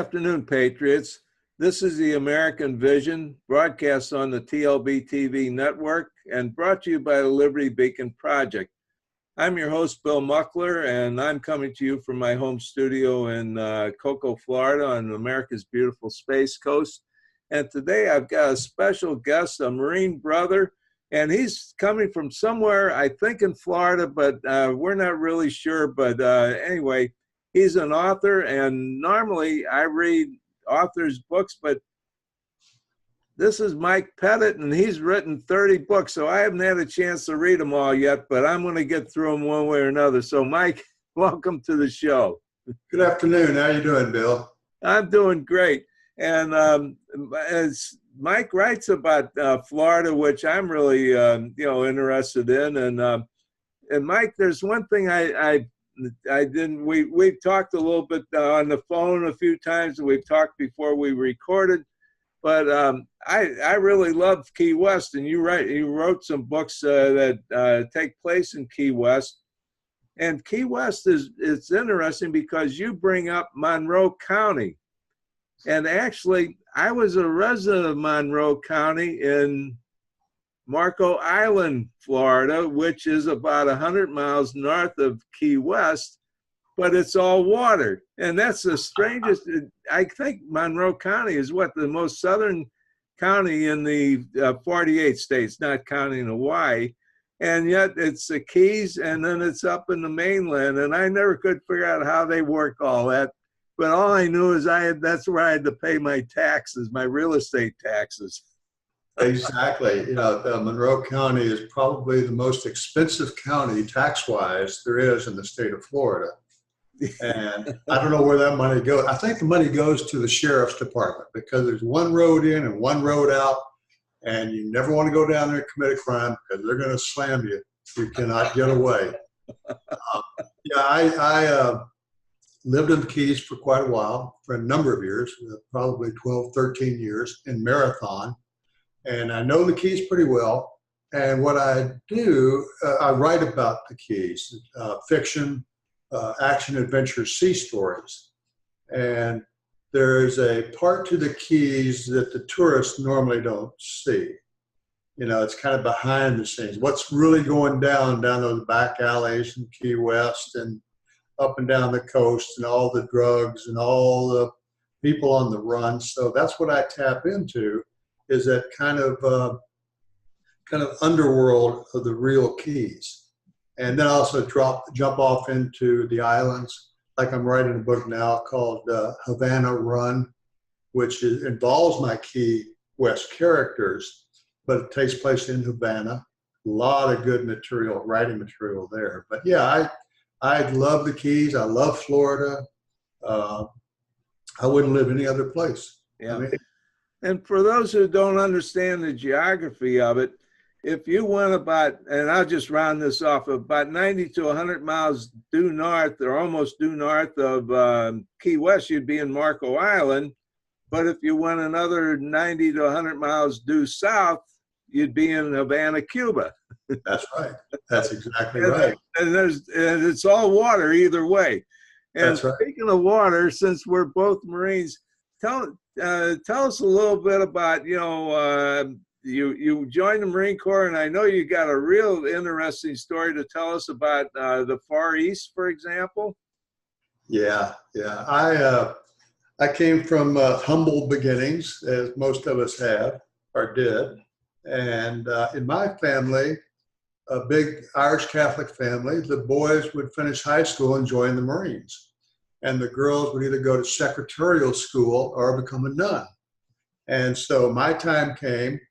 afternoon, Patriots. This is the American Vision, broadcast on the TLBTV network and brought to you by the Liberty Beacon Project. I'm your host, Bill Muckler, and I'm coming to you from my home studio in Cocoa, Florida on America's beautiful Space Coast. And today I've got a special guest, a Marine brother, and he's coming from somewhere, I think in Florida, but we're not really sure. But anyway, he's an author, and normally I read authors' books, but this is Mike Pettit, and he's written 30 books, so I haven't had a chance to read them all yet, but I'm going to get through them one way or another. So, Mike, welcome to the show. Good afternoon. How you doing, Bill? I'm doing great. And as Mike writes about Florida, which I'm really, interested in, and Mike, there's one thing I didn't. We've talked a little bit on the phone a few times, and we've talked before we recorded. But I really love Key West, and you wrote some books that take place in Key West. And Key West it's interesting because you bring up Monroe County. And actually, I was a resident of Monroe County in Marco Island, Florida, which is about 100 miles north of Key West, but it's all water. And that's the strangest. I think Monroe County is the most southern county in the 48 states, not counting Hawaii. And yet it's the Keys, and then it's up in the mainland. And I never could figure out how they work all that. But all I knew is that's where I had to pay my taxes, my real estate taxes. Exactly. Monroe County is probably the most expensive county tax-wise there is in the state of Florida. And I don't know where that money goes. I think the money goes to the sheriff's department because there's one road in and one road out, and you never want to go down there and commit a crime because they're going to slam you. You cannot get away. I lived in the Keys for quite a while, for a number of years, probably 12, 13 years in Marathon. And I know the Keys pretty well. And what I do, I write about the Keys, fiction, action, adventure, sea stories. And there's a part to the Keys that the tourists normally don't see. It's kind of behind the scenes. What's really going down those back alleys in Key West and up and down the coast, and all the drugs and all the people on the run. So that's what I tap into, is that kind of underworld of the real Keys. And then also jump off into the islands, like I'm writing a book now called Havana Run, which involves my Key West characters, but it takes place in Havana. A lot of good material, writing material there. But yeah, I love the Keys. I love Florida. I wouldn't live any other place. Yeah. And for those who don't understand the geography of it, if you went about, and I'll just round this off, about 90 to 100 miles due north, or almost due north of Key West, you'd be in Marco Island. But if you went another 90 to 100 miles due south, you'd be in Havana, Cuba. That's right. That's exactly right. And it's all water either way. And that's right. Speaking of water, since we're both Marines, tell us a little bit about, you joined the Marine Corps, and I know you got a real interesting story to tell us about the Far East, for example. Yeah. I came from humble beginnings, as most of us have or did. And in my family, a big Irish Catholic family, the boys would finish high school and join the Marines. And the girls would either go to secretarial school or become a nun. And so my time came,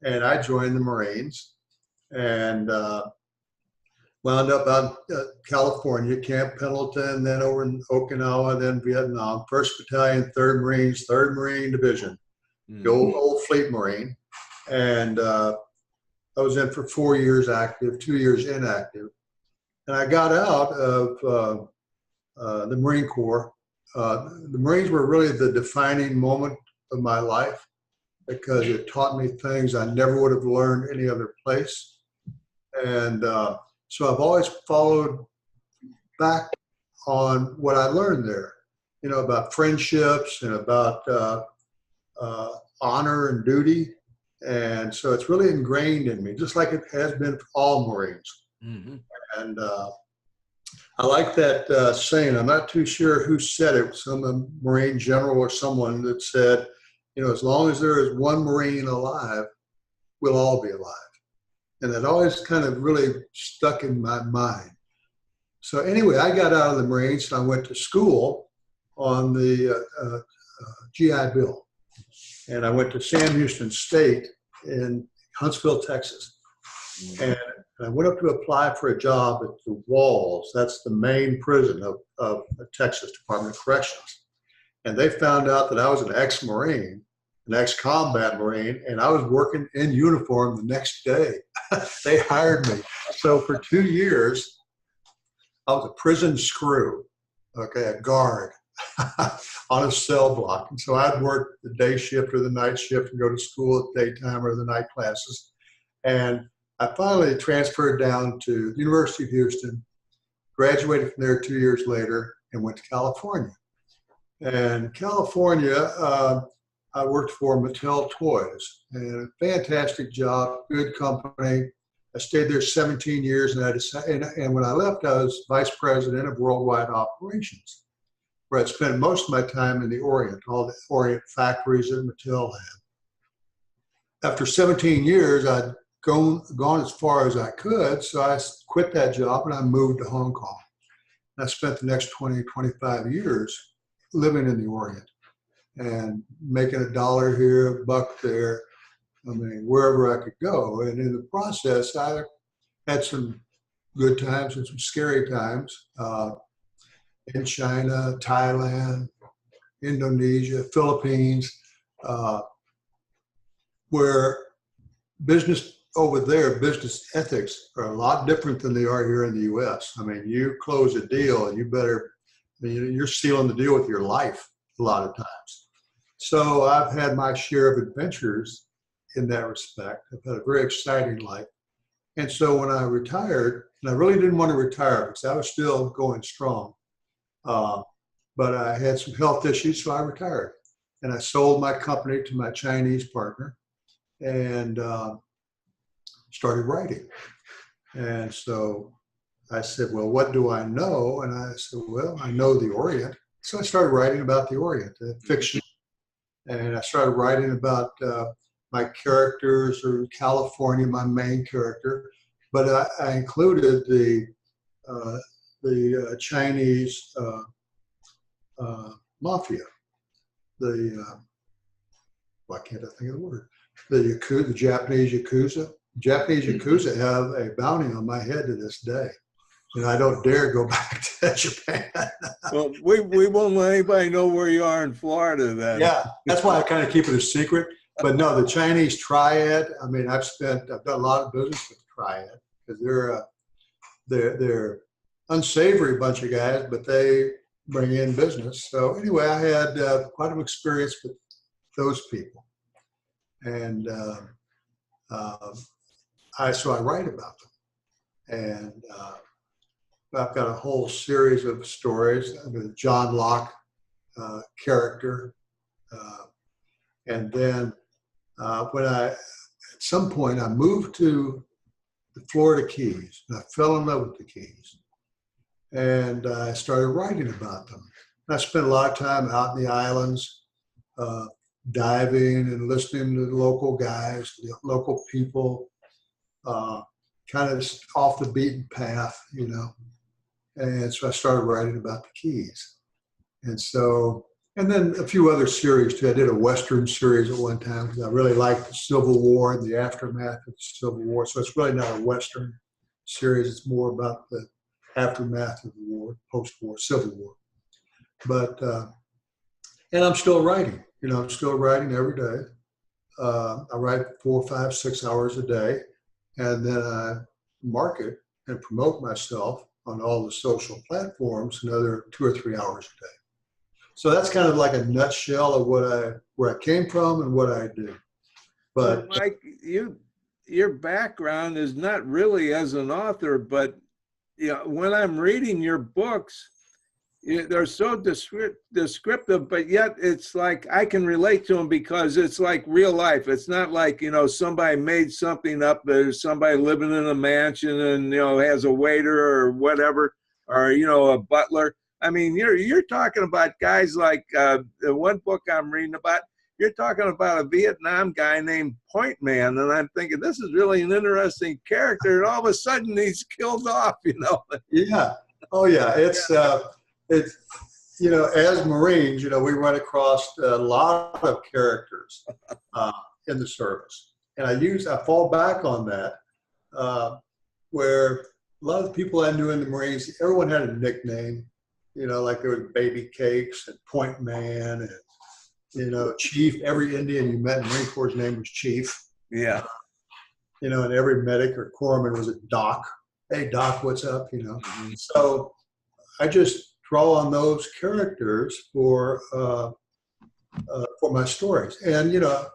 and I joined the Marines and wound up out California, Camp Pendleton, then over in Okinawa, then Vietnam, 1st Battalion, 3rd Marines, 3rd Marine Division, the old Fleet Marine. And I was in for 4 years active, 2 years inactive. And I got out of the Marine Corps. The Marines were really the defining moment of my life because it taught me things I never would have learned any other place. And so I've always followed back on what I learned there. about friendships and about honor and duty. And so it's really ingrained in me, just like it has been for all Marines. Mm-hmm. And I like that saying. I'm not too sure who said it, some Marine general or someone that said, as long as there is one Marine alive, we'll all be alive. And that always kind of really stuck in my mind. So anyway, I got out of the Marines and I went to school on the GI Bill. And I went to Sam Houston State in Huntsville, Texas. And I went up to apply for a job at the Walls. That's the main prison of Texas Department of Corrections. And they found out that I was an ex-Marine, an ex-combat Marine, and I was working in uniform the next day. They hired me. So for 2 years, I was a prison screw, a guard on a cell block. And so I'd work the day shift or the night shift and go to school at daytime or the night classes. And I finally transferred down to the University of Houston, graduated from there 2 years later, and went to California. And California, I worked for Mattel Toys, and a fantastic job, good company. I stayed there 17 years, and when I left, I was vice president of worldwide operations, where I spent most of my time in the Orient, all the Orient factories that Mattel had. After 17 years, I'd gone as far as I could, so I quit that job and I moved to Hong Kong. And I spent the next 20, 25 years living in the Orient and making $1 here, $1 there, wherever I could go. And in the process, I had some good times and some scary times in China, Thailand, Indonesia, Philippines, where business over there, business ethics are a lot different than they are here in the U.S. You close a deal and you're sealing the deal with your life a lot of times. So I've had my share of adventures in that respect. I've had a very exciting life. And so when I retired, and I really didn't want to retire because I was still going strong, but I had some health issues, so I retired. And I sold my company to my Chinese partner and started writing. And so I said, well, what do I know? And I said, well, I know the Orient. So I started writing about the Orient, fiction. And I started writing about my characters, or California, my main character. But I included the Chinese mafia, why can't I think of the word? The Japanese Yakuza. Japanese Yakuza have a bounty on my head to this day. And I don't dare go back to Japan. Well, we won't let anybody know where you are in Florida then. Yeah, that's why I kind of keep it a secret. But no, the Chinese triad, I've done a lot of business with the triad because they're unsavory bunch of guys, but they bring in business. So anyway, I had quite an experience with those people. And so I write about them. And I've got a whole series of stories. The John Locke character. And then at some point, I moved to the Florida Keys. And I fell in love with the Keys. And I started writing about them. And I spent a lot of time out in the islands, diving and listening to the local guys, the local people, kind of off the beaten path, And so I started writing about the Keys. And then a few other series too. I did a Western series at one time because I really liked the Civil War and the aftermath of the Civil War. So it's really not a Western series. It's more about the aftermath of the war, post-war, Civil War. But, and I'm still writing. I'm still writing every day. I write 4, 5, 6 hours a day. And then I market and promote myself on all the social platforms another 2 or 3 hours a day. So that's kind of like a nutshell of where I came from and what I do. But well, Mike, your background is not really as an author, but when I'm reading your books, they're so descriptive, but yet it's like I can relate to them because it's like real life. It's not like, you know, somebody made something up. There's somebody living in a mansion and, you know, has a waiter or whatever, or, you know, a butler. I mean, you're talking about guys like the one book I'm reading about. You're talking about a Vietnam guy named Point Man, and I'm thinking this is really an interesting character. And all of a sudden, he's killed off. You know. Yeah. Oh, yeah. It's, you know, as Marines, you know, we run across a lot of characters in the service. And I fall back on that, where a lot of the people I knew in the Marines, everyone had a nickname, you know, like there was Baby Cakes and Point Man and, you know, Chief. Every Indian you met in the Marine Corps' name was Chief. Yeah. You know, and every medic or corpsman was a Doc. Hey, Doc, what's up? You know. Mm-hmm. So I just draw on those characters for my stories. And, you know,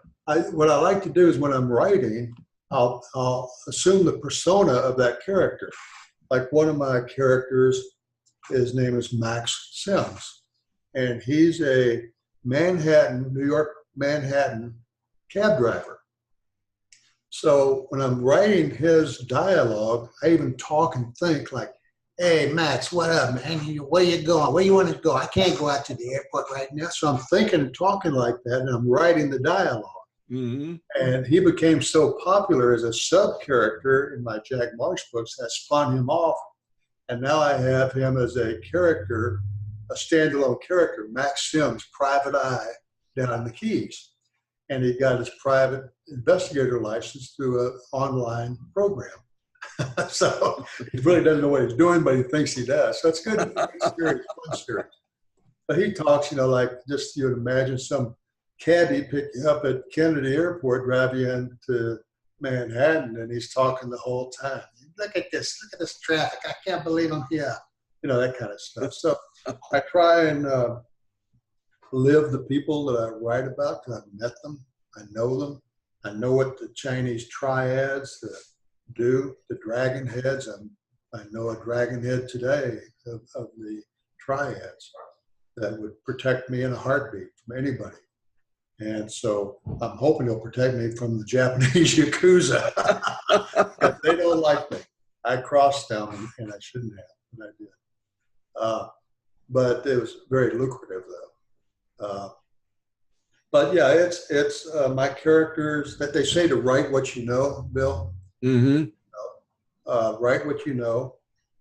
what I like to do is when I'm writing, I'll assume the persona of that character. Like one of my characters, his name is Max Sims, and he's a New York Manhattan cab driver. So when I'm writing his dialogue, I even talk and think like, hey, Max, what up, man? Where you going? Where you want to go? I can't go out to the airport right now. So I'm thinking and talking like that, and I'm writing the dialogue. Mm-hmm. And he became so popular as a sub-character in my Jack Marsh books that spun him off. And now I have him as a character, a standalone character, Max Sims, private eye, down in the Keys. And he got his private investigator license through an online program. So he really doesn't know what he's doing, but he thinks he does. So it's good. Fun series. But he talks, you know, like just you would imagine some cabbie pick you up at Kennedy Airport, drive you into Manhattan, and he's talking the whole time. Look at this traffic. I can't believe I'm here. You know, that kind of stuff. So I try and live the people that I write about because I've met them. I know them. I know what the Chinese triads do, the dragon heads. I know a dragon head today of the triads that would protect me in a heartbeat from anybody. And so I'm hoping he'll protect me from the Japanese Yakuza. If they don't like me, I crossed them and I shouldn't have, and I did. But it was very lucrative though. But yeah, it's my characters that they say to write what you know, Bill. Mm-hmm. Write what you know,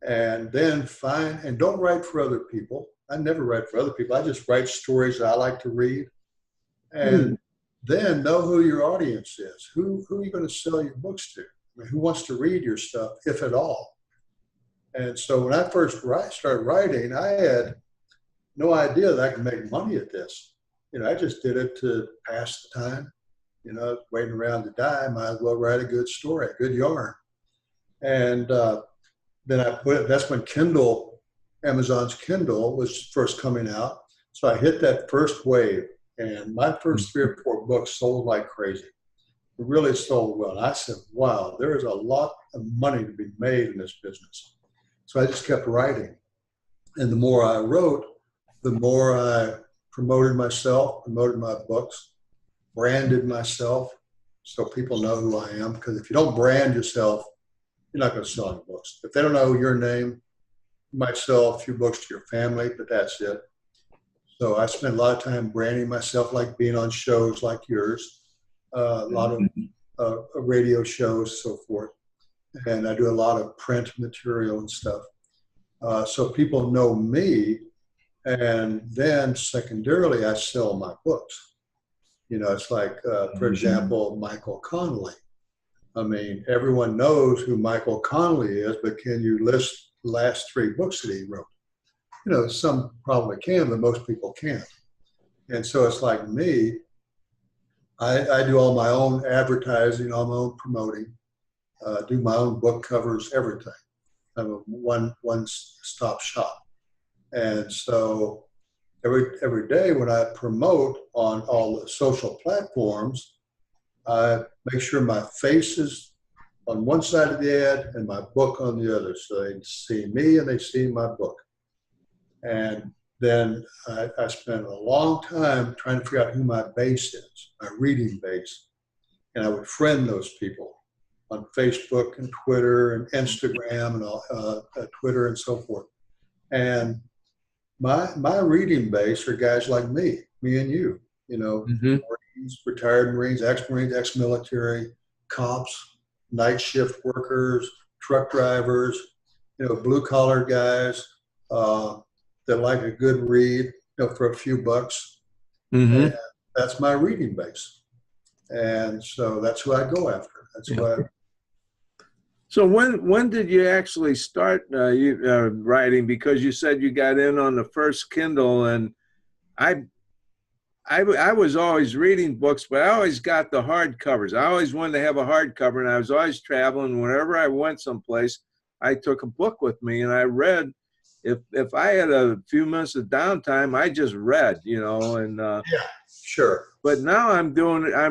and then find, and don't write for other people. I never write for other people. I just write stories that I like to read. And then know who your audience is. Who are you going to sell your books to? I mean, who wants to read your stuff, if at all? And so when I first started writing, I had no idea that I could make money at this. You know, I just did it to pass the time. You know, waiting around to die, might as well write a good story, a good yarn. And then that's when Amazon's Kindle was first coming out. So I hit that first wave. And my first 3 or 4 books sold like crazy. It really sold well. And I said, wow, there is a lot of money to be made in this business. So I just kept writing. And the more I wrote, the more I promoted myself, promoted my books, branded myself so people know who I am. Because if you don't brand yourself, you're not going to sell any books. If they don't know your name, you might sell a few books to your family, but that's it. So I spend a lot of time branding myself, like being on shows like yours, a lot of radio shows, so forth. And I do a lot of print material and stuff. So people know me. And then secondarily, I sell my books. You know, it's like, for example, Michael Connelly. I mean, everyone knows who Michael Connelly is, but can you list the last 3 books that he wrote? You know, some probably can, but most people can't. And so it's like me, I do all my own advertising, all my own promoting, do my own book covers, everything. I'm a one-stop shop. And so every day when I promote on all the social platforms, I make sure my face is on one side of the ad and my book on the other. So they see me and they see my book. And then I spent a long time trying to figure out who my base is, my reading base. And I would friend those people on Facebook and Twitter and Instagram and Twitter and so forth. And my reading base are guys like me and you, Marines, retired Marines, ex-Marines, ex-military, cops, night shift workers, truck drivers, blue-collar guys that like a good read, for a few bucks. And that's my reading base. And so that's who I go after. That's who I. So when did you actually start writing? Because you said you got in on the first Kindle, and I was always reading books, but I always got the hardcovers. I always wanted to have a hardcover, and I was always traveling. Whenever I went someplace, I took a book with me, and I read. If I had a few minutes of downtime, I just read, and yeah, sure. But now I'm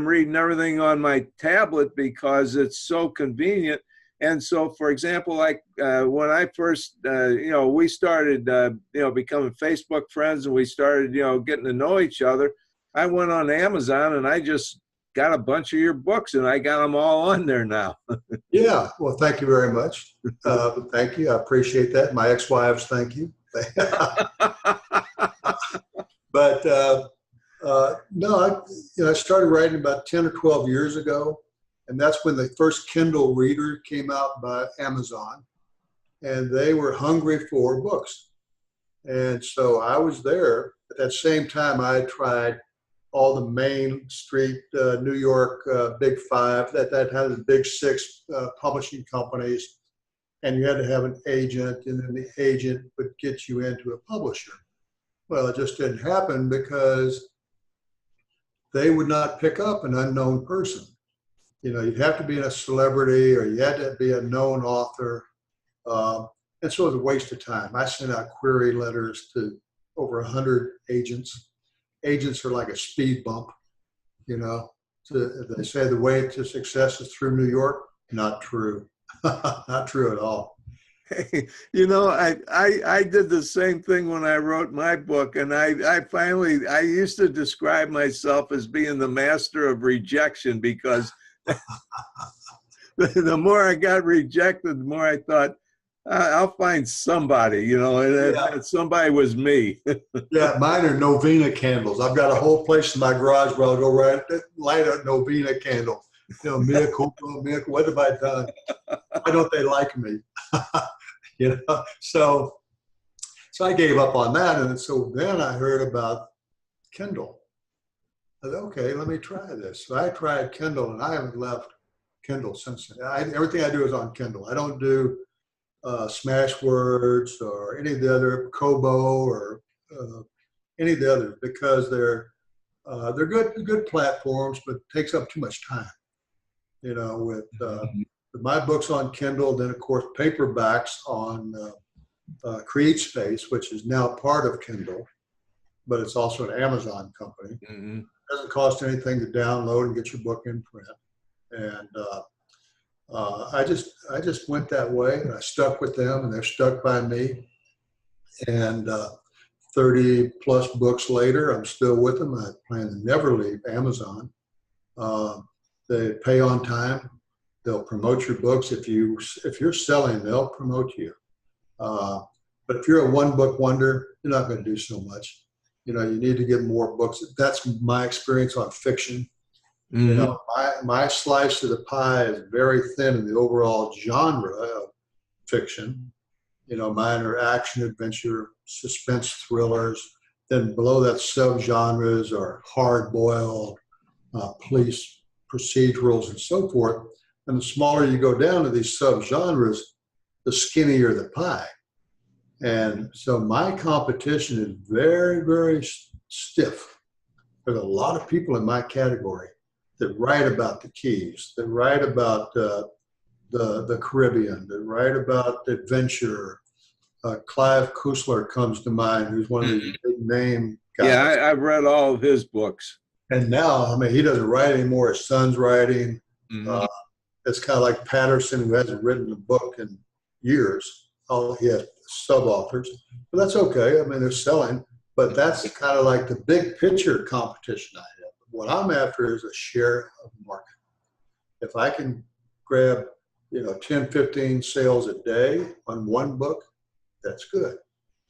reading everything on my tablet because it's so convenient. And so, for example, like when I first, we started, becoming Facebook friends, and we started, getting to know each other. I went on Amazon and I just got a bunch of your books, and I got them all on there now. Yeah. Well, thank you very much. Thank you. I appreciate that. My ex-wives, thank you. But no, I started writing about 10 or 12 years ago. And that's when the first Kindle reader came out by Amazon, and they were hungry for books. And so I was there. At that same time, I tried all the Main Street, New York, Big Five, that had the Big Six publishing companies. And you had to have an agent, and then the agent would get you into a publisher. Well, it just didn't happen because they would not pick up an unknown person. You'd have to be a celebrity, or you had to be a known author. And so it was a waste of time. I sent out query letters to over 100 agents. Agents are like a speed bump, they say the way to success is through New York. Not true. Not true at all. Hey, I did the same thing when I wrote my book, and I used to describe myself as being the master of rejection, because the more I got rejected, the more I thought, I'll find somebody, and somebody was me. Yeah, mine are novena candles. I've got a whole place in my garage where I'll go light a novena candle. Mea culpa, what have I done? Why don't they like me? So I gave up on that. And so then I heard about Kindle. I said, okay, let me try this. So I tried Kindle, and I haven't left Kindle since then. Everything I do is on Kindle. I don't do Smashwords or any of the other Kobo or any of the others, because they're good platforms, but it takes up too much time. With my books on Kindle, then of course paperbacks on CreateSpace, which is now part of Kindle, but it's also an Amazon company. Mm-hmm. It doesn't cost anything to download and get your book in print. And I just went that way, and I stuck with them, and they're stuck by me. And 30 plus books later, I'm still with them. I plan to never leave Amazon. They pay on time. They'll promote your books. If you're selling, they'll promote you. But if you're a one book wonder, you're not going to do so much. You need to get more books. That's my experience on fiction. Mm-hmm. My slice of the pie is very thin in the overall genre of fiction. Mine are action, adventure, suspense thrillers. Then below that, subgenres are hard-boiled, police procedurals, and so forth. And the smaller you go down to these subgenres, the skinnier the pie. And so my competition is very, very stiff. There's a lot of people in my category that write about the Keys, that write about the Caribbean, that write about adventure. Clive Cussler comes to mind, who's one of the big name guys. Yeah, I've read all of his books. And now, he doesn't write anymore. His son's writing. It's kind of like Patterson, who hasn't written a book in years. He has sub-authors. But that's okay. I mean, they're selling. But that's kind of like the big picture competition I have. What I'm after is a share of market. If I can grab, 10, 15 sales a day on one book, that's good.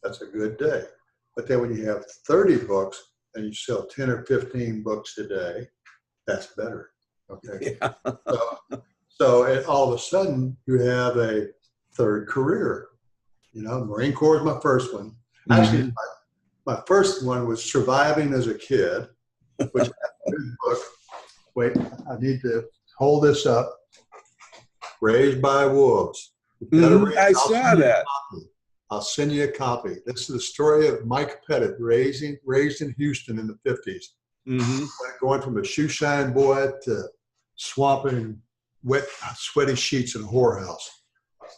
That's a good day. But then when you have 30 books and you sell 10 or 15 books a day, that's better. Okay. Yeah. So all of a sudden you have a third career. Marine Corps is my first one. Actually, my first one was surviving as a kid, which a good book. Wait, I need to hold this up. Raised by Wolves. I saw that. I'll send you a copy. This is the story of Mike Pettit, raised in Houston in the 50s. Going from a shoe-shine boy to swamping wet, sweaty sheets in a whorehouse.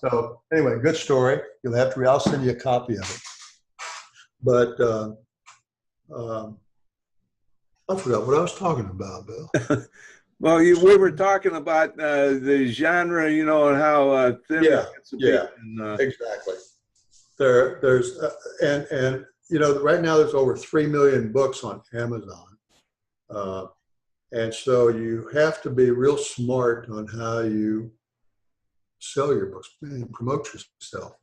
So anyway, good story. I'll send you a copy of it. But I forgot what I was talking about, Bill. Well, we were talking about the genre, and how thin it gets to be. Exactly. There's right now there's over 3 million books on Amazon, and so you have to be real smart on how you sell your books and promote yourself.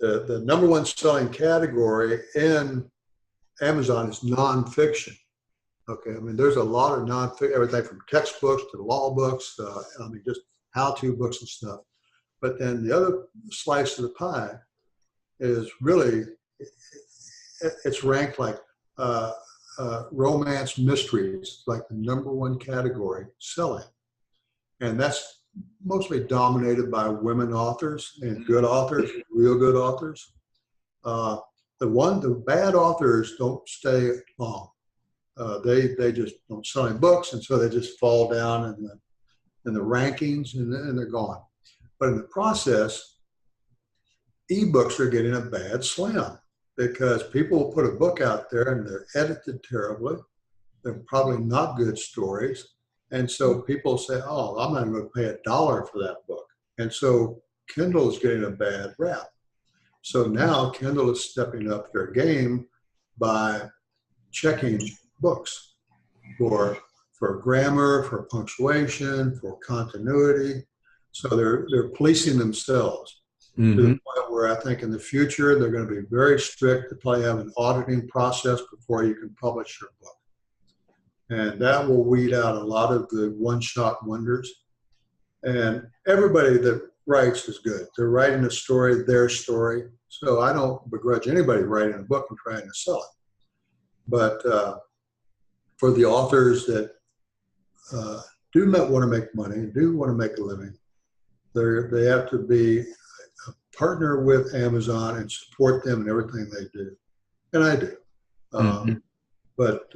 The number one selling category in Amazon is nonfiction. Okay, I mean, there's a lot of nonfiction, everything from textbooks to law books, just how-to books and stuff. But then the other slice of the pie is really, it's ranked like romance mysteries, like the number one category selling. And that's mostly dominated by women authors and good authors, real good authors. The bad authors don't stay long. They just don't sell any books, and so they just fall down in the rankings, and they're gone. But in the process, ebooks are getting a bad slam because people will put a book out there and they're edited terribly. They're probably not good stories, and so people say, "Oh, I'm not going to pay $1 for that book." And so Kindle is getting a bad rap. So now Kindle is stepping up their game by checking books for grammar, for punctuation, for continuity. So they're policing themselves to the point where I think in the future they're going to be very strict. They probably have an auditing process before you can publish your book, and that will weed out a lot of the one-shot wonders. And everybody that writes is good. They're writing a story, their story. So I don't begrudge anybody writing a book and trying to sell it. But for the authors that do not want to make money, do want to make a living, they have to be a partner with Amazon and support them in everything they do. And I do. But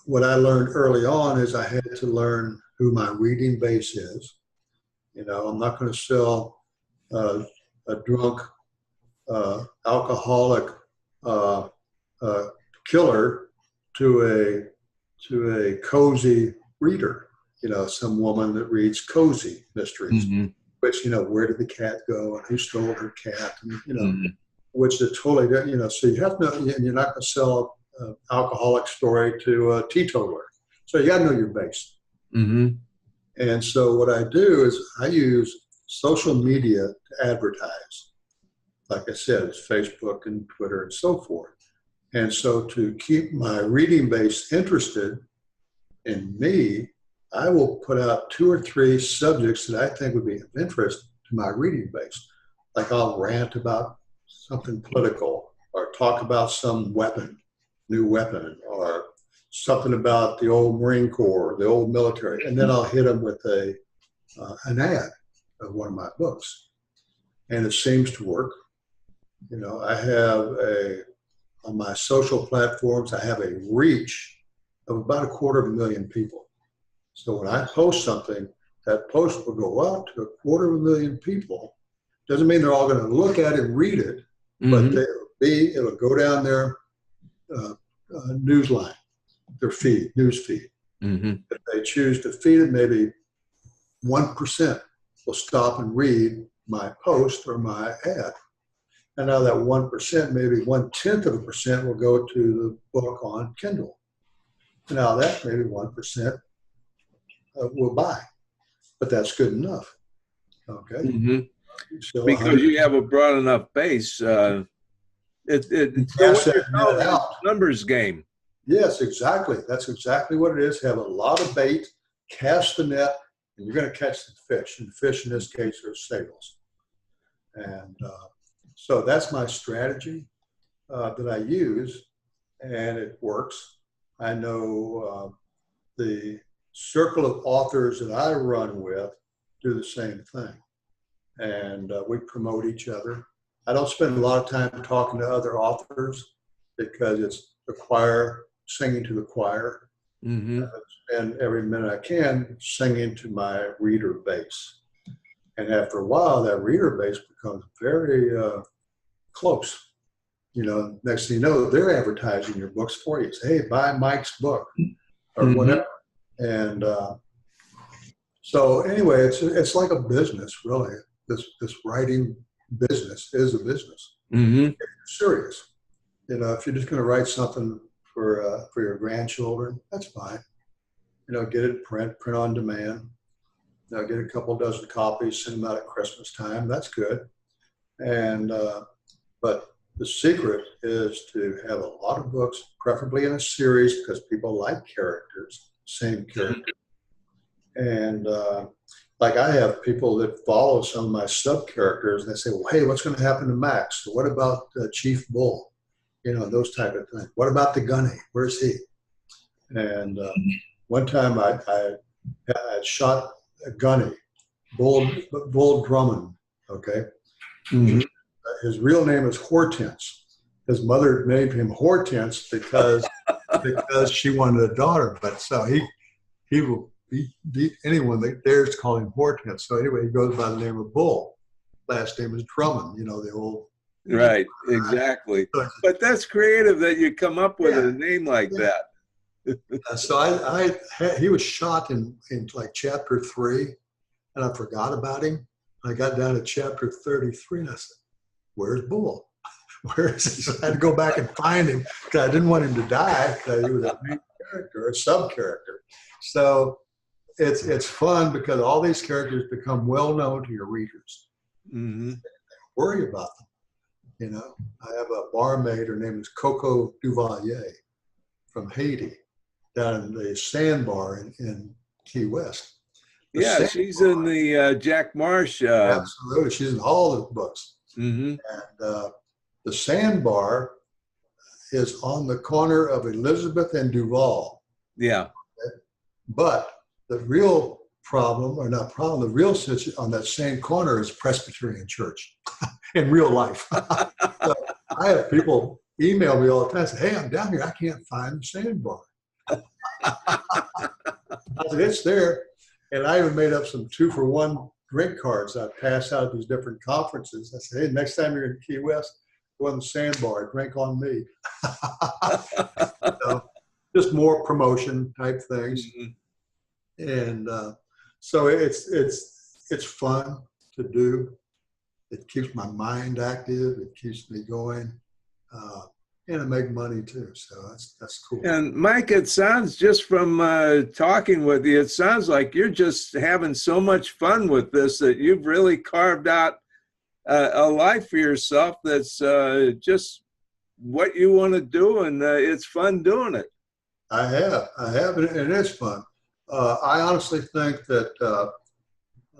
what I learned early on is I had to learn who my reading base is. I'm not going to sell a drunk, alcoholic killer to a cozy reader. Some woman that reads cozy mysteries, which where did the cat go and who stole her cat, and which is totally different. So you have to know, you're not going to sell an alcoholic story to a teetotaler. So you got to know your base. And so what I do is I use social media to advertise. Like I said, it's Facebook and Twitter and so forth. And so to keep my reading base interested in me, I will put out 2 or 3 subjects that I think would be of interest to my reading base. Like I'll rant about something political or talk about some new weapon, or something about the old Marine Corps, the old military, and then I'll hit them with an ad of one of my books. And it seems to work. I have on my social platforms, I have a reach of about 250,000 people. So when I post something, that post will go out to 250,000 people. Doesn't mean they're all going to look at it and read it, but it'll go down their news line, their news feed. If they choose to feed it, maybe 1% will stop and read my post or my ad. And now that 1%, maybe 0.1% will go to the book on Kindle. Now that maybe 1% will buy, but that's good enough. Okay. Mm-hmm. So because you have a broad enough base. It's so what you're calling a numbers game. Yes, exactly. That's exactly what it is. Have a lot of bait, cast the net, and you're going to catch the fish. And the fish in this case are sales. And so that's my strategy that I use, and it works. I know the circle of authors that I run with do the same thing. And we promote each other. I don't spend a lot of time talking to other authors because it's the choir singing to the choir. Mm-hmm. And every minute I can singing to my reader base. And after a while, that reader base becomes very close. You know, next thing you know, they're advertising your books for you. Say, hey, buy Mike's book or Mm-hmm. whatever. And so anyway, it's like a business, really. This writing business is a business. Mm-hmm. If you're serious. You know, if you're just going to write something for your grandchildren, that's fine. You know, get it in print on demand. You know, get a couple dozen copies, send them out at Christmas time. That's good. And but the secret is to have a lot of books, preferably in a series, because people like characters, same character. And like I have people that follow some of my sub characters, and they say, well, hey, what's going to happen to Max? What about Chief Bull? You know, those type of things. What about the Gunny? Where's he? And one time I shot a Gunny, Bull Drummond, okay? Mm-hmm. His real name is Hortense. His mother named him Hortense because she wanted a daughter. But so he will beat anyone that dares call him Hortense. So anyway, he goes by the name of Bull. Last name is Drummond, you know, the old. Right, exactly. But that's creative that you come up with a name like that. So he was shot in like chapter 3, and I forgot about him. I got down to chapter 33, and I said, where's Bull? Where is he? So I had to go back and find him because I didn't want him to die because he was a main character, a sub-character. So it's fun because all these characters become well-known to your readers. Mm-hmm. Worry about them. You know, I have a barmaid, her name is Coco Duvalier from Haiti, down in the Sandbar in Key West. Yeah, she's in the Jack Marsh. Absolutely, she's in all the books. Mm-hmm. And the Sandbar is on the corner of Elizabeth and Duval. Yeah. But the real problem, or not problem, the real situation on that same corner is Presbyterian Church in real life. So I have people email me all the time and say, hey, I'm down here. I can't find the Sandbar. I said, it's there. And I even made up some 2-for-1 drink cards I pass out at these different conferences. I said, hey, next time you're in Key West, go on the Sandbar, drink on me. So, just more promotion type things. Mm-hmm. And so it's fun to do. It keeps my mind active. It keeps me going. And I make money too, so that's cool. And Mike, it sounds just from talking with you, it sounds like you're just having so much fun with this that you've really carved out a life for yourself that's just what you want to do, and it's fun doing it. I have, and it is fun. I honestly think that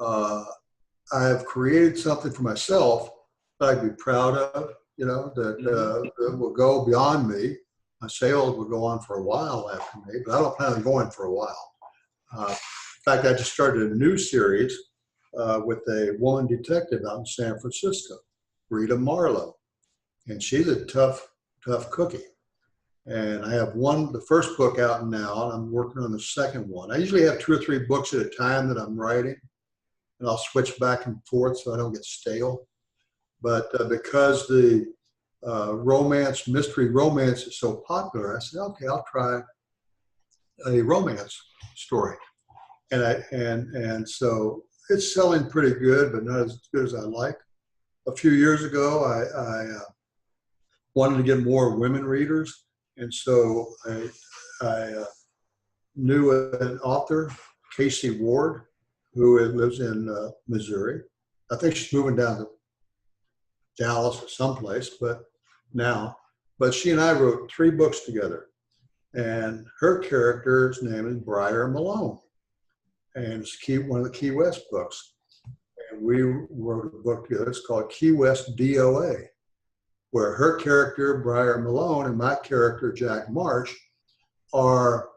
I have created something for myself that I'd be proud of. You know, that will go beyond me. My sales will go on for a while after me, but I don't plan on going for a while. In fact, I just started a new series with a woman detective out in San Francisco, Rita Marlowe. And she's a tough cookie. And I have the first book out now, and I'm working on the second one. I usually have 2 or 3 books at a time that I'm writing, and I'll switch back and forth so I don't get stale. But because the mystery romance is so popular, I said, okay, I'll try a romance story. And so it's selling pretty good, but not as good as I like. A few years ago, I wanted to get more women readers, and so I knew an author, Casey Ward, who lives in Missouri. I think she's moving down to Dallas or someplace, but she and I wrote 3 books together, and her character's name is Briar Malone, and it's one of the Key West books. And we wrote a book together. It's called Key West DOA, where her character, Briar Malone, and my character, Jack Marsh, are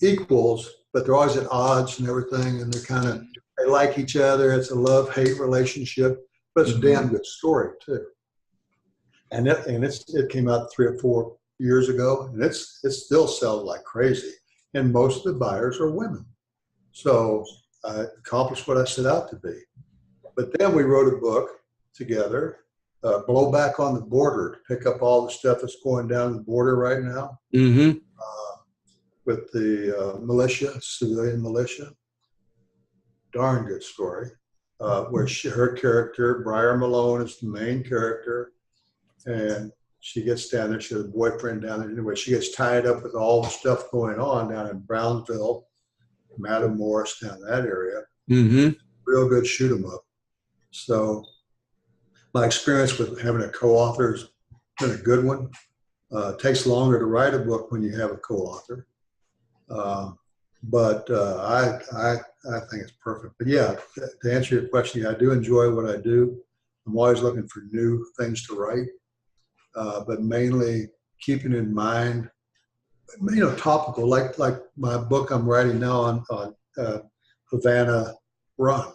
equals, but they're always at odds and everything, and they like each other. It's a love-hate relationship, but it's a damn good story too. And it came out 3 or 4 years ago, and it still sells like crazy. And most of the buyers are women. So I accomplished what I set out to be. But then we wrote a book together, Blowback on the Border, to pick up all the stuff that's going down the border right now. Mm-hmm. With the militia, civilian militia. Darn good story. Where her character, Briar Malone, is the main character. And she gets down there. She has a boyfriend down there. Anyway, she gets tied up with all the stuff going on down in Brownsville, Madam Morris, down that area. Mm-hmm. Real good shoot 'em up. So my experience with having a co-author has been a good one. It takes longer to write a book when you have a co-author. But I think it's perfect. But yeah, to answer your question, I do enjoy what I do. I'm always looking for new things to write, but mainly keeping in mind, topical, like my book I'm writing now on Havana Run.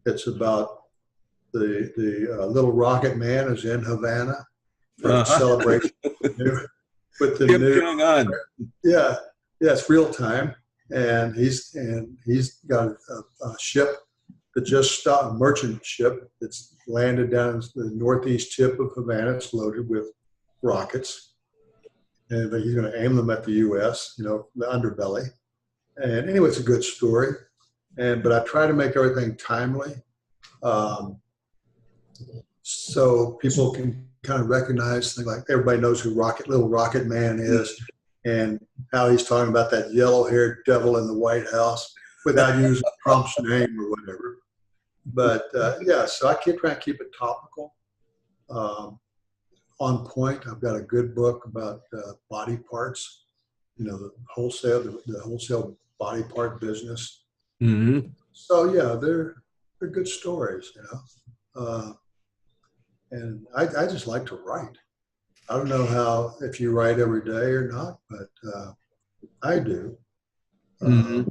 It's about the little rocket man is in Havana for a celebration with the new. Going on. Yeah, it's real time, and he's got a ship that just stopped, a merchant ship that's landed down in the northeast tip of Havana. It's loaded with rockets, and he's going to aim them at the U.S. The underbelly. And anyway, it's a good story, but I try to make everything timely, so people can kind of recognize things like everybody knows who Little Rocket Man is, and how he's talking about that yellow-haired devil in the White House without using Trump's name or whatever. But so I keep trying to keep it topical, on point. I've got a good book about body parts, the wholesale body part business. Mm-hmm. So yeah, they're good stories, and I just like to write. I don't know if you write every day or not, but I do. Mm-hmm.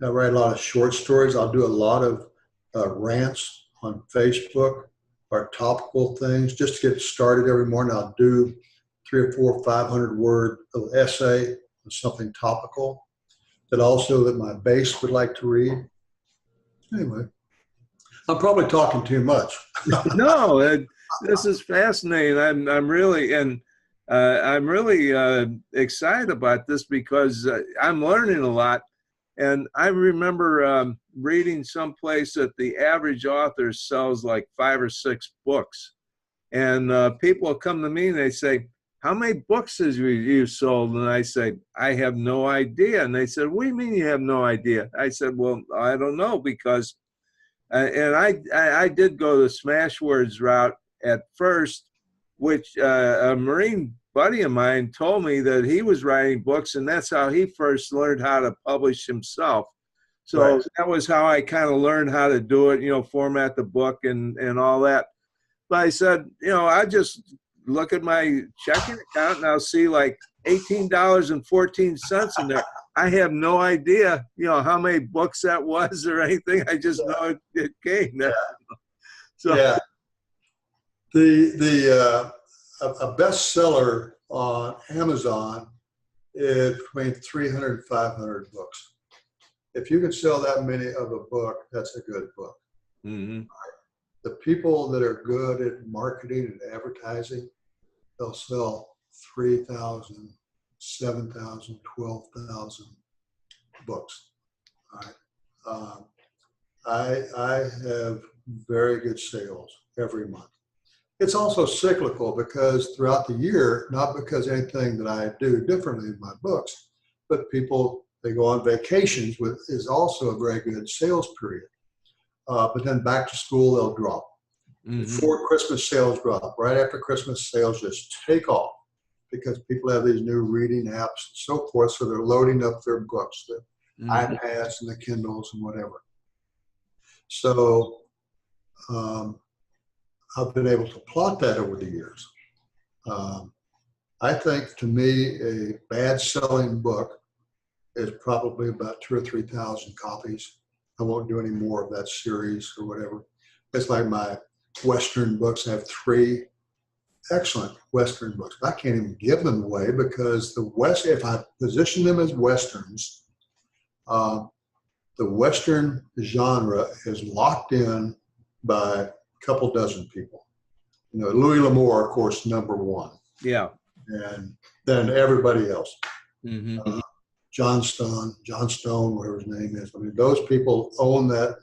I write a lot of short stories. I'll do a lot of rants on Facebook or topical things just to get started every morning. I'll do 300 or 400, 500 word essay on something topical that my base would like to read. Anyway, I'm probably talking too much. No, this is fascinating. I'm really excited about this because I'm learning a lot. And I remember reading someplace that the average author sells like 5 or 6 books, and people come to me and they say, "How many books has you sold?" And I say, "I have no idea." And they said, "What do you mean you have no idea?" I said, "Well, I don't know because." And I did go the Smashwords route at first, which a Marine buddy of mine told me that he was writing books, and that's how he first learned how to publish himself. So right. That was how I kind of learned how to do it, format the book and all that. But I said, I just look at my checking account and I'll see like $18.14 in there. I have no idea, how many books that was or anything. I just know it came. Yeah. So yeah, a bestseller on Amazon is between 300 and 500 books. If you can sell that many of a book, that's a good book. Mm-hmm. The people that are good at marketing and advertising, they'll sell 3,000, 7,000, 12,000 books. All right. I have very good sales every month. It's also cyclical because throughout the year, not because anything that I do differently in my books, but people, they go on vacations, with is also a very good sales period. But then back to school, they'll drop. Before Christmas, sales drop. Right after Christmas, sales just take off because people have these new reading apps and so forth. So they're loading up their books, the iPads and the Kindles and whatever. So I've been able to plot that over the years. I think, to me, a bad selling book is probably about 2,000 or 3,000 copies. I won't do any more of that series or whatever. It's like my Western books. I have 3 excellent Western books. I can't even give them away because if I position them as Westerns, the Western genre is locked in by a couple dozen people. You know, Louis L'Amour, of course, #1. Yeah. And then everybody else. John Stone, whatever his name is. I mean, those people own that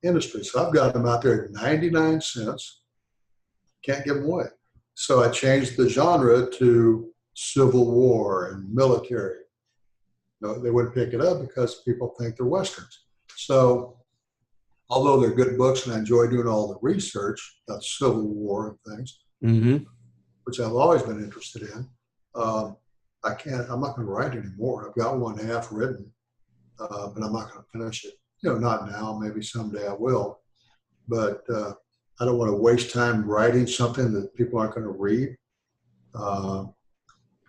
industry. So I've got them out there at 99 cents. Can't give them away. So I changed the genre to Civil War and military. No, they wouldn't pick it up because people think they're Westerns. So although they're good books and I enjoy doing all the research about Civil War and things, which I've always been interested in, I'm not going to write anymore. I've got one half written, but I'm not going to finish it. You know, not now, maybe someday I will. But I don't want to waste time writing something that people aren't going to read.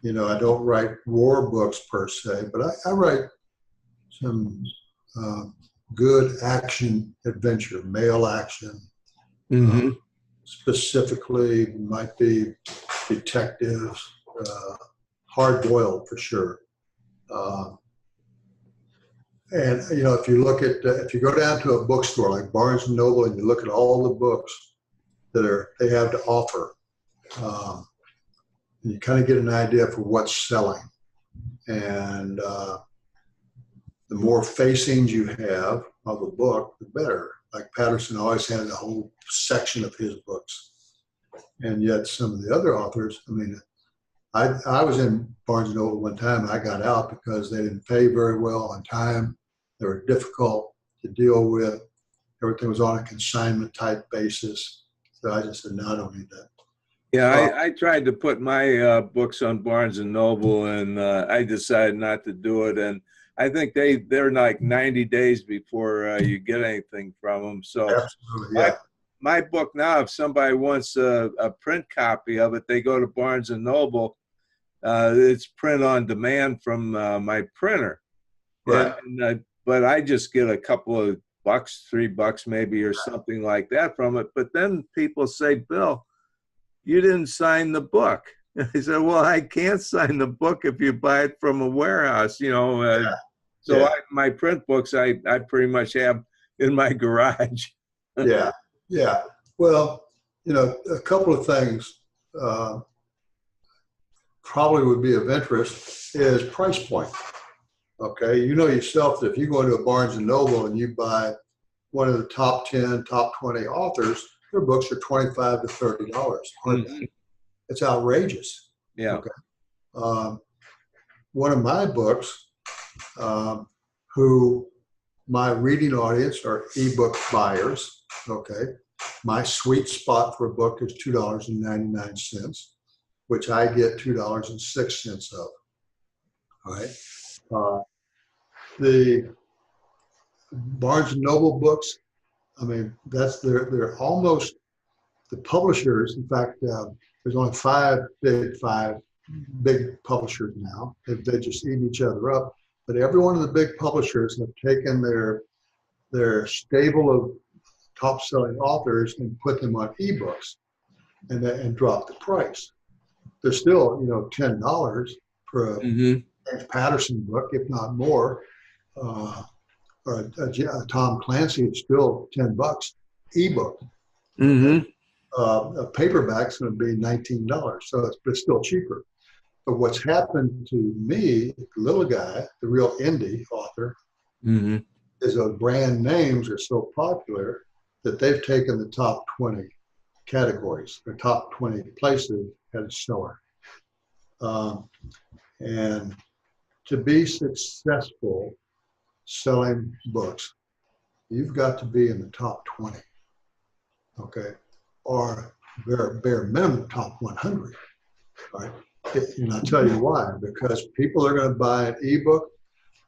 You know, I don't write war books per se, but I write some good action adventure, male action. Specifically, might be detectives, hard-boiled for sure. And you know, if you look at if you go down to a bookstore like Barnes and Noble and you look at all the books that they have to offer, you kind of get an idea for what's selling. And the more facings you have of a book, the better. Like Patterson always had a whole section of his books. And yet some of the other authors, I mean, I was in Barnes & Noble one time and I got out because they didn't pay very well on time. They were difficult to deal with. Everything was on a consignment type basis. So I just said, no, I don't need that. Yeah, I tried to put my books on Barnes & Noble and I decided not to do it. And I think they're like 90 days before you get anything from them. So yeah. My book now, if somebody wants a print copy of it, they go to Barnes & Noble. It's print on demand from my printer. Right. But I just get a couple of bucks, $3 maybe, or something like that from it. But then people say, Bill, you didn't sign the book. I said, well, I can't sign the book if you buy it from a warehouse, you know. My print books, I pretty much have in my garage. Yeah. Well, you know, a couple of things probably would be of interest is price point. Okay, you know yourself that if you go into a Barnes & Noble and you buy one of the top 10, top 20 authors, their books are $25 to $30. It's outrageous. Yeah. Okay. One of my books, who my reading audience are ebook buyers. Okay. My sweet spot for a book is $2.99, which I get $2.06 of. All right. The Barnes and Noble books, I mean, they're almost the publishers. In fact, there's only five big publishers now. They just eat each other up. But every one of the big publishers have taken their stable of top-selling authors and put them on ebooks and dropped the price. They're still, you know, $10 for a James Patterson book, if not more. Or a Tom Clancy, it's still $10 ebook. A paperback's going to be $19, so it's still cheaper. But what's happened to me, the little guy, the real indie author, is those brand names are so popular that they've taken the top 20 categories, the top 20 places at a store. And to be successful selling books, you've got to be in the top 20, okay? Or bare minimum top 100, right? And I'll tell you why, because people are going to buy an ebook.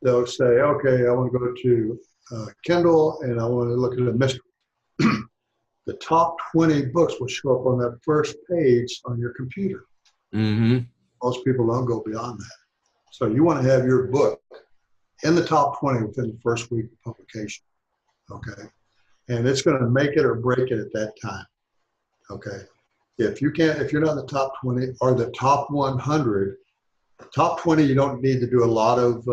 They'll say, okay, I want to go to Kindle and I want to look at a mystery. The top 20 books will show up on that first page on your computer. Mm-hmm. Most people don't go beyond that. So you want to have your book in the top 20 within the first week of publication, okay? And it's going to make it or break it at that time, okay? If you're not in the top 20 or the top 100, top 20, you don't need to do a lot of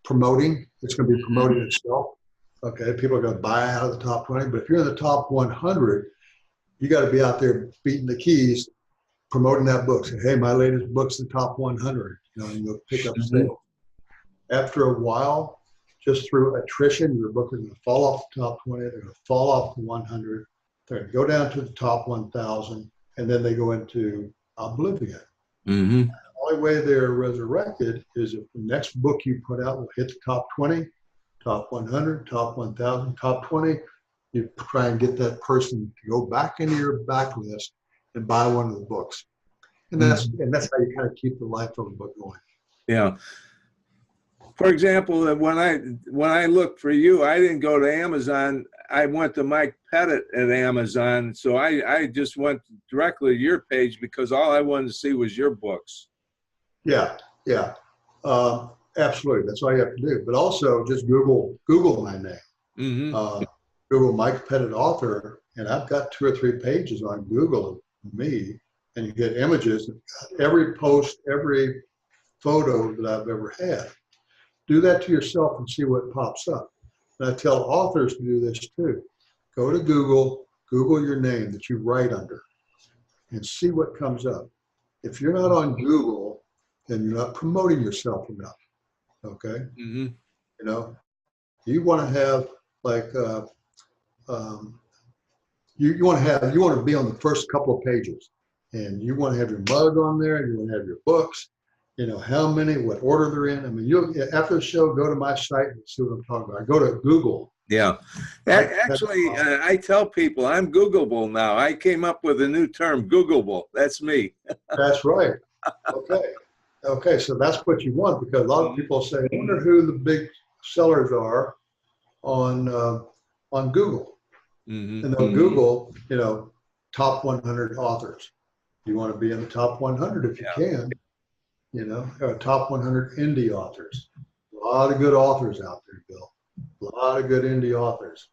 promoting. It's going to be promoting itself, okay? People are going to buy out of the top 20, but if you're in the top 100, you got to be out there beating the keys, promoting that book. Say, hey, my latest book's the top 100, and you'll pick up sales. After a while, just through attrition, your book is going to fall off the top 20, they're going to fall off the 100, they're going to go down to the top 1,000, and then they go into oblivion. Mm-hmm. The only way they're resurrected is if the next book you put out will hit the top 20, top 100, top 1,000, top 20. You try and get that person to go back into your backlist and buy one of the books. And that's how you kind of keep the life of a book going. Yeah. For example, when I looked for you, I didn't go to Amazon. I went to Mike Pettit at Amazon. So I just went directly to your page because all I wanted to see was your books. Yeah. Absolutely. That's all you have to do. But also just Google my name. Mm-hmm. Google Mike Pettit author, and I've got 2 or 3 pages on Google of me, and you get images, every post, every photo that I've ever had. Do that to yourself and see what pops up. And I tell authors to do this too. Go to Google your name that you write under, and see what comes up. If you're not on Google, then you're not promoting yourself enough. Okay. Mm-hmm. You want to have like you want to be on the first couple of pages, and you want to have your mug on there, and you want to have your books. How many, what order they're in. I mean, after the show, go to my site and see what I'm talking about. I go to Google. Yeah. Actually, I tell people I'm Googleable now. I came up with a new term, Googleable. That's me. That's right. Okay. So that's what you want, because a lot of people say, I wonder who the big sellers are on Google. Mm-hmm. And they'll Google, top 100 authors. You want to be in the top 100 if you can. Top 100 indie authors. A lot of good authors out there, Bill. A lot of good indie authors.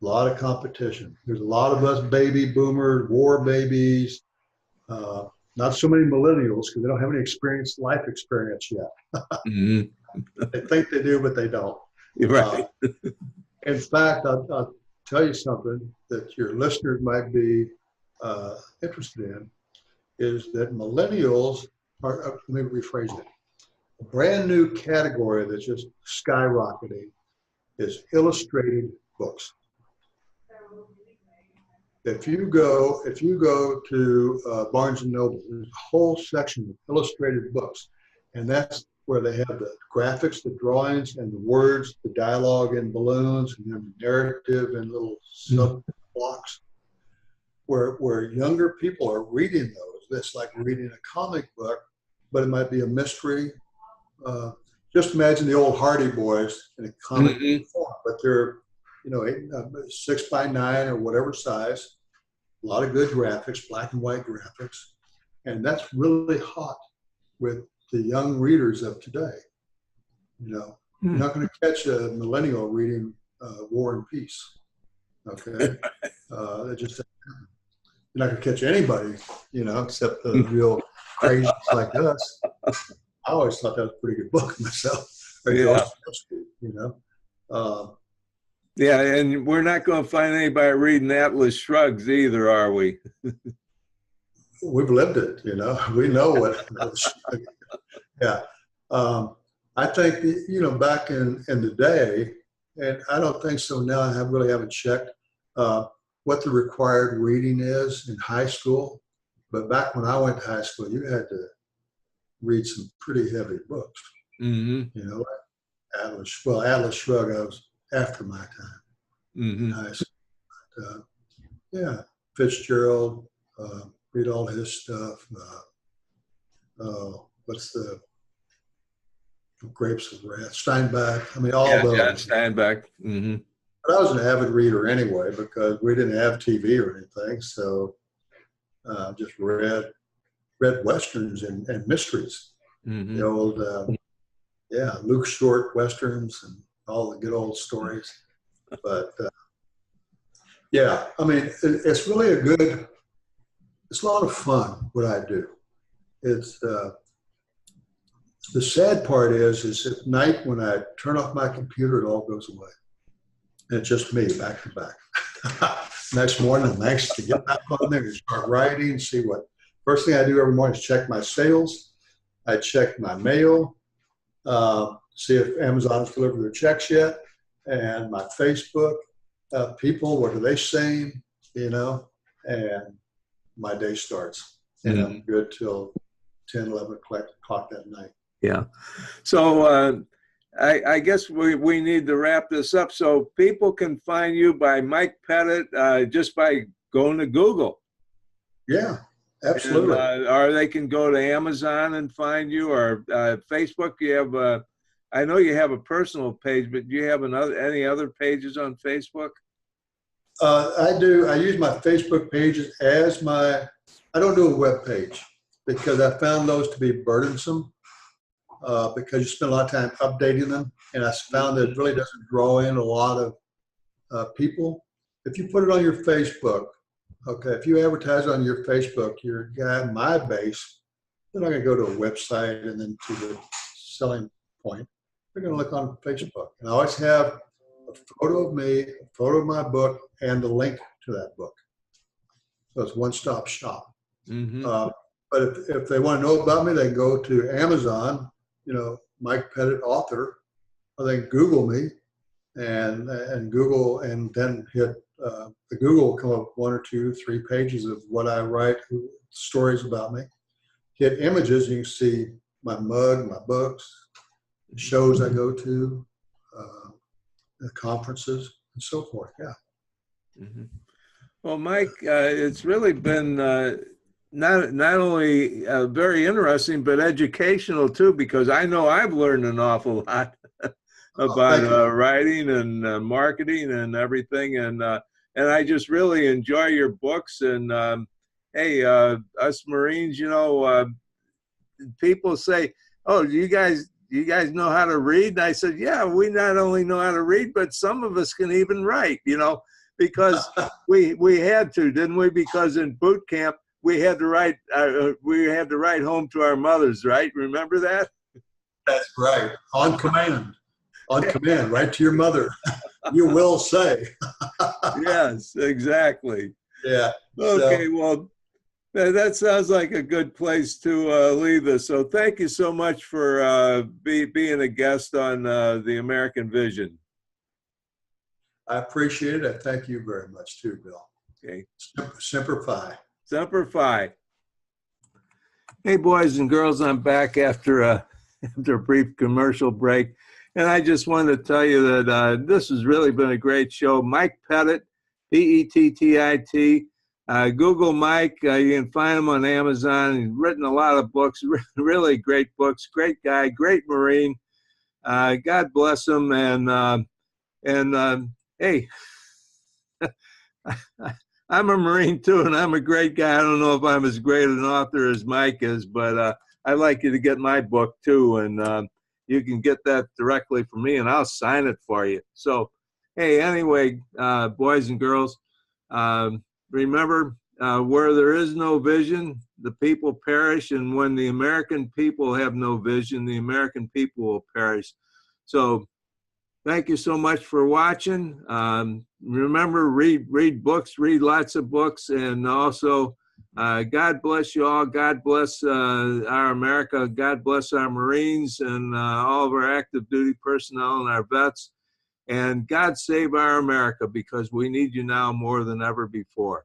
A lot of competition. There's a lot of us baby boomers, war babies, not so many millennials because they don't have any life experience yet. Mm-hmm. They think they do, but they don't. You're right. In fact, I'll tell you something that your listeners might be interested in, is that millennials are, let me rephrase it, a brand new category that's just skyrocketing is illustrated books. If you go to Barnes and Noble, there's a whole section of illustrated books, and that's where they have the graphics, the drawings, and the words, the dialogue in balloons, and then the narrative in little sub blocks, where younger people are reading those. It's like reading a comic book, but it might be a mystery. Just imagine the old Hardy Boys in a comic book form, but they're 6x9 or whatever size. A lot of good graphics, black and white graphics, and that's really hot with the young readers of today. You're not going to catch a millennial reading War and Peace. Okay, that just you're not going to catch anybody, except the real crazies like us. I always thought that was a pretty good book myself. Yeah, and we're not going to find anybody reading Atlas Shrugs either, are we? We've lived it, We know what. Yeah. I think, back in the day, and I don't think so now. I really haven't checked what the required reading is in high school. But back when I went to high school, you had to read some pretty heavy books. Mm-hmm. You know, like Atlas Shrugged, I was after my time Mm-hmm. in high school. But, yeah, Fitzgerald, read all his stuff. What's the Grapes of Wrath, Steinbeck. I mean, all Yeah, John those. Steinbeck. Mm-hmm. But I was an avid reader anyway because we didn't have TV or anything, so just read westerns and mysteries. Mm-hmm. The old, Luke Short westerns and all the good old stories. But yeah, I mean, it's really it's a lot of fun what I do. It's the sad part is at night when I turn off my computer, it all goes away. And it's just me back to back. Next morning, I'm anxious to get back on there and start writing, see what. First thing I do every morning is check my sales. I check my mail, see if Amazon has delivered their checks yet, and my Facebook. People, what are they saying? You know, and my day starts. And I'm good till 10, 11 o'clock that night. Yeah. So I guess we need to wrap this up. So people can find you by Mike Pettit just by going to Google. Yeah, absolutely. And, or they can go to Amazon and find you, or Facebook. You have I know you have a personal page, but do you have any other pages on Facebook? I do. I use my Facebook pages as my. I don't do a web page because I found those to be burdensome. Because you spend a lot of time updating them, and I found that it really doesn't draw in a lot of people. If you put it on your Facebook, okay, if you advertise on your Facebook, your guy, my base, they're not going to go to a website and then to the selling point. They're going to look on Facebook. And I always have a photo of me, a photo of my book, and the link to that book. So it's one-stop shop. Mm-hmm. But if they want to know about me, they can go to Amazon, Mike Pettit author, or they can Google me and Google, and then hit the Google will come up 1 or 2, 3 pages of what I write, stories about me. Hit images, you can see my mug, my books, the shows I go to, the conferences, and so forth. Yeah. Mm-hmm. Well, Mike, it's really been not only very interesting, but educational too, because I know I've learned an awful lot about writing and marketing and everything. And I just really enjoy your books. And hey, us Marines, people say, "Oh, do you guys know how to read?" And I said, "Yeah, we not only know how to read, but some of us can even write." Because we had to, didn't we? Because in boot camp we had to write home to our mothers, right? Remember that? That's right. On command, right to your mother. You will say. Yes, exactly. Yeah. Okay, well, that sounds like a good place to leave this. So thank you so much for being a guest on the American Vision. I appreciate it. I thank you very much too, Bill. Okay. Semper Fi. Semper Fi. Hey, boys and girls, I'm back after a brief commercial break. And I just wanted to tell you that this has really been a great show. Mike Pettit, Pettit. Google Mike. You can find him on Amazon. He's written a lot of books, really great books. Great guy, great Marine. God bless him. And hey, I'm a Marine too, and I'm a great guy. I don't know if I'm as great an author as Mike is, but I'd like you to get my book too, and you can get that directly from me, and I'll sign it for you. So, hey, anyway, boys and girls, remember, where there is no vision, the people perish, and when the American people have no vision, the American people will perish. So, thank you so much for watching. Remember, read books, read lots of books, and also God bless you all. God bless our America. God bless our Marines and all of our active duty personnel and our vets. And God save our America, because we need you now more than ever before.